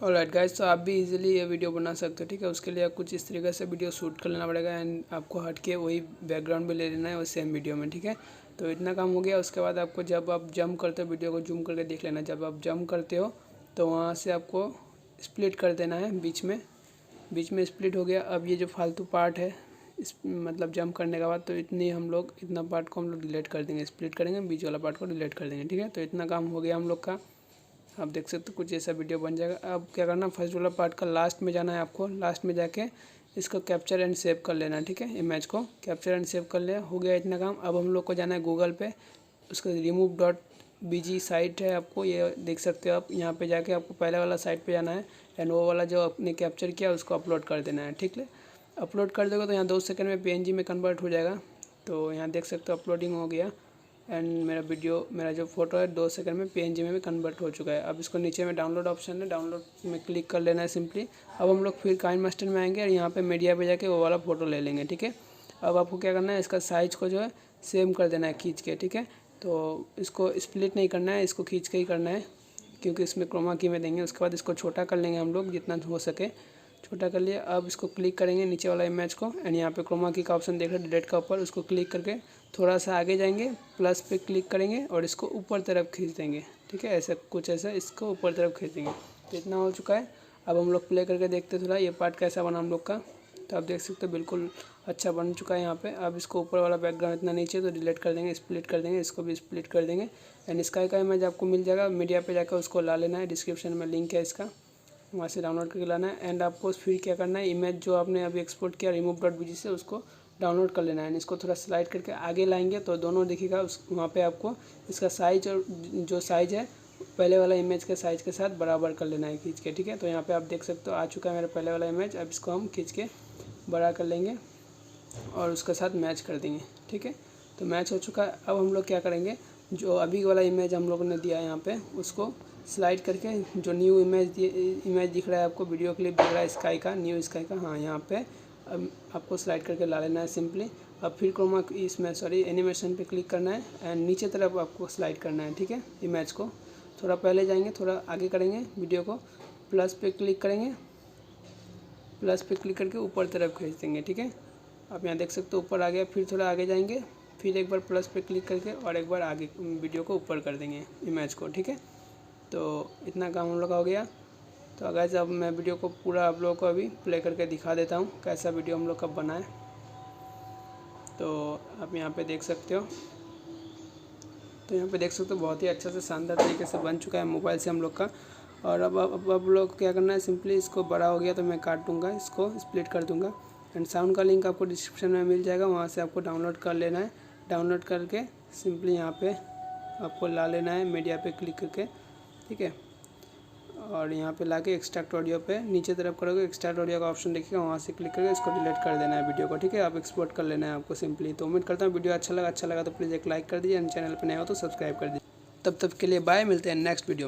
Alright guys, तो आप भी इजीली ये वीडियो बना सकते हो। ठीक है, उसके लिए आप कुछ इस तरीके से वीडियो शूट कर लेना पड़ेगा एंड आपको हट के वही बैकग्राउंड भी ले लेना है वो सेम वीडियो में। ठीक है, तो इतना काम हो गया। उसके बाद आपको जब आप जंप करते हो, वीडियो को जूम करके देख लेना, जब आप जंप करते हो तो वहाँ से आपको स्प्लिट कर देना है बीच में स्प्लिट हो गया। अब ये जो फालतू पार्ट है इस मतलब जंप करने के बाद, तो इतना पार्ट को हम लोग डिलीट कर देंगे, स्प्लिट करेंगे, बीच वाला पार्ट को डिलीट कर देंगे। ठीक है, तो इतना काम हो गया हम लोग का। आप देख सकते हो कुछ ऐसा वीडियो बन जाएगा। अब क्या करना, फर्स्ट वाला पार्ट का लास्ट में जाना है आपको, लास्ट में जाके इसको कैप्चर एंड सेव कर लेना है। ठीक है, इमेज को कैप्चर एंड सेव कर लिया, हो गया इतना काम। अब हम लोग को जाना है गूगल पे, उसका remove.bg साइट है, आपको ये देख सकते हो आप। यहाँ पे जाके आपको पहले वाला साइट पे जाना है एंड वो वाला जो आपने कैप्चर किया उसको अपलोड कर देना है। ठीक है, अपलोड कर दोगे तो यहाँ 2 सेकंड में PNG में कन्वर्ट हो जाएगा। तो यहाँ देख सकते हो अपलोडिंग हो गया एंड मेरा जो फ़ोटो है 2 सेकंड में PNG में भी कन्वर्ट हो चुका है। अब इसको नीचे में डाउनलोड ऑप्शन है, डाउनलोड में क्लिक कर लेना है सिंपली। अब हम लोग फिर काइन मास्टर में आएंगे और यहाँ पे मीडिया पे जाके वो वाला फ़ोटो ले लेंगे। ठीक है, अब आपको क्या करना है, इसका साइज़ को जो है सेम कर देना है खींच के। ठीक है, तो इसको स्प्लिट नहीं करना है, इसको खींच के ही करना है क्योंकि इसमें क्रोमा की में देंगे। उसके बाद इसको छोटा कर लेंगे हम लोग जितना हो सके, छोटा कर लिया। अब इसको क्लिक करेंगे नीचे वाला इमेज को एंड यहाँ पे क्रोमा की का ऑप्शन देख रहे हैं डिलीट का ऊपर, उसको क्लिक करके थोड़ा सा आगे जाएंगे, प्लस पे क्लिक करेंगे और इसको ऊपर तरफ खींच देंगे। ठीक है, ऐसा कुछ ऐसा इसको ऊपर तरफ खींच देंगे। तो इतना हो चुका है। अब हम लोग प्ले करके देखते थोड़ा ये पार्ट कैसा बना हम लोग का। तो आप देख सकते हो बिल्कुल अच्छा बन चुका है यहाँ पे। अब इसको ऊपर वाला बैकग्राउंड इतना नीचे तो डिलीट कर देंगे, स्प्लिट कर देंगे, इसको भी स्प्लिट कर देंगे एंड स्काई का इमेज आपको मिल जाएगा। मीडिया पे जाकर उसको ला लेना है, डिस्क्रिप्शन में लिंक है इसका, वहाँ से डाउनलोड करके लाना है। एंड आपको फिर क्या करना है, इमेज जो आपने अभी एक्सपोर्ट किया remove.bg से उसको डाउनलोड कर लेना है। इसको थोड़ा स्लाइड करके आगे लाएंगे तो दोनों दिखेगा वहाँ पे आपको इसका साइज और जो साइज़ है पहले वाला इमेज के साइज़ के साथ बराबर कर लेना है खींच के। ठीक है, तो यहाँ पे आप देख सकते हो आ चुका है मेरा पहले वाला इमेज। अब इसको हम खींच के बड़ा कर लेंगे और उसके साथ मैच कर देंगे। ठीक है, तो मैच हो चुका है। अब हम लोग क्या करेंगे, जो अभी वाला इमेज हम लोगों ने दिया है यहाँ पे उसको स्लाइड करके जो न्यू इमेज दिख रहा है आपको, वीडियो क्लिप दिख रहा है स्काई का, न्यू स्काई का, हाँ यहाँ पे अब आपको स्लाइड करके ला लेना है सिंपली। अब फिर क्रोमा एनिमेशन पे क्लिक करना है एंड नीचे तरफ आपको स्लाइड करना है। ठीक है, इमेज को थोड़ा पहले जाएंगे, थोड़ा आगे करेंगे, वीडियो को प्लस पे क्लिक करेंगे, प्लस पे क्लिक करके ऊपर तरफ खींच देंगे। ठीक है, आप यहाँ देख सकते हो ऊपर आ गया। फिर थोड़ा आगे जाएंगे, फिर एक बार प्लस पे क्लिक करके और एक बार आगे वीडियो को ऊपर कर देंगे इमेज को। ठीक है, तो इतना काम हम लोग का हो गया। तो अगर अब मैं वीडियो को पूरा आप लोगों को अभी प्ले करके दिखा देता हूँ कैसा वीडियो हम लोग का बना है। तो आप यहाँ पे देख सकते हो, बहुत ही अच्छा से शानदार तरीके से बन चुका है मोबाइल से हम लोग का। और अब लोग क्या करना है, सिंपली इसको बड़ा हो गया तो मैं काट दूँगा, इसको स्प्लिट कर दूँगा एंड साउंड का लिंक आपको डिस्क्रिप्शन में मिल जाएगा, वहाँ से आपको डाउनलोड कर लेना है। डाउनलोड करके सिंपली यहाँ पे आपको ला लेना है मीडिया पे क्लिक करके। ठीक है, और यहाँ पे लाके एक्सट्रैक्ट ऑडियो पे नीचे तरफ करोगे, एक्सट्रैक्ट ऑडियो का ऑप्शन देखिएगा, वहाँ से क्लिक करके इसको डिलीट कर देना है वीडियो को। ठीक है, आप एक्सपोर्ट कर लेना है आपको सिंपली। तो उम्मीद करता हूँ वीडियो अच्छा लगा तो प्लीज़ एक लाइक कर दीजिए एंड चैनल पर नए हो तो सब्सक्राइब कर दीजिए। तब के लिए बाय, मिलते हैं नेक्स्ट वीडियो।